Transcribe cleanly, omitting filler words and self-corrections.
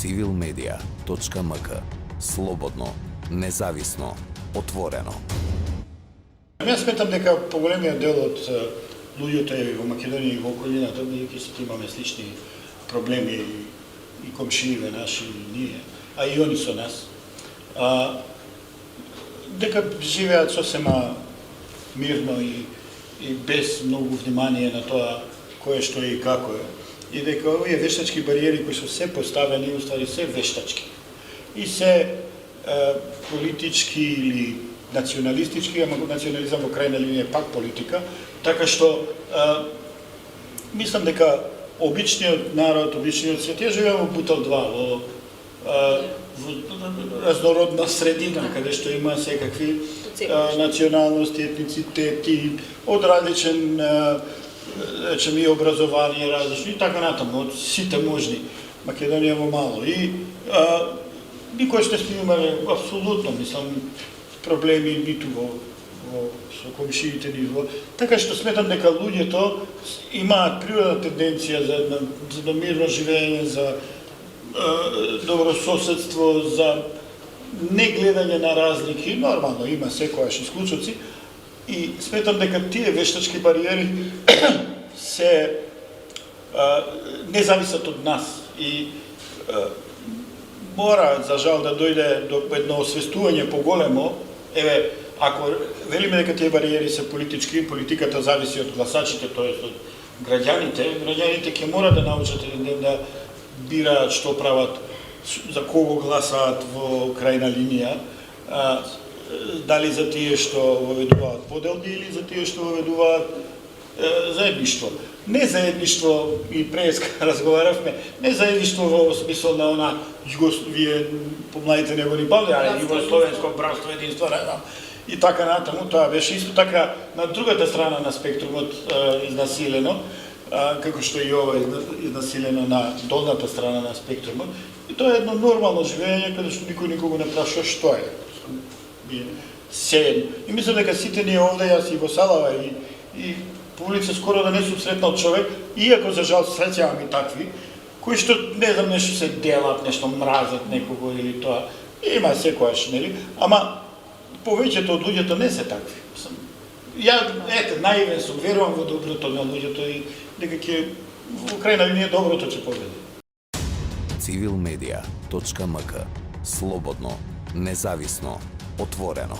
civilmedia.mk. Слободно, независно, отворено. Јас сметам дека поголемиот дел од луѓето во Македонија и во околината, бидејќи сите имаме слични проблеми и комшииве наши и ние, а и они со нас, дека живеат сосема мирно и без многу внимание на тоа кое што е и како е. И дека овие вештачки бариери кои се се поставени, уствари се вештачки. И се политички или националистички, ама национализам во крајна линија е пак политика, така што мислам дека обичниот народ, обичниот свет, ја живеам во Бутел 2, во разнородна средина, каде што има секакви националности, етницитети, од различен речем и образование различни, и така натаму, од сите можни. Македонија во мало. И никој што сме имале апсолутно, мислам, проблеми ниту со комшиите ни во. Така што сметам дека луѓето имаат природна тенденција за мирно живење, за добрососедство, за не гледање на разлики. Нормално има секојаш исклучоци. И сметам дека тие вештачки бариери се не зависат од нас. И мора, за жал, да дојде до едно освестување поголемо. Еве, ако велиме дека тие бариери се политички, политиката зависи од гласачите, тоест од граѓаните, граѓаните ќе мора да научат да бираат што прават, за кого гласаат во крајна линија, дали за тие што воведуваат поделби или за тие што воведуваат заедништво. Не заедништво, и преска разговаравме, не заедништво во смисол на она вие помладите него ни бавле, али југословенско братство, единство, и така натаму, тоа беше исто така на другата страна на спектрумот изнасилено, како што и ова е изнасилено на долната страна на спектрумот. И тоа е едно нормално живење, каде што никој никого не прашува што е. Сеен. И мислам дека сите ние овде, јас и во Салава и по улица скоро да не сум сретнал човек, иако за жал среќавам и такви, кои што не знам нешто се делат, нешто мразат некого или тоа. Има секојаш, нели? Ама повеќето од луѓето не се такви. Ја, наивен сум, верувам во доброто на луѓето и дека ќе во крајна линија доброто ќе победи. civilmedia.mk. Слободно, независно, отворено.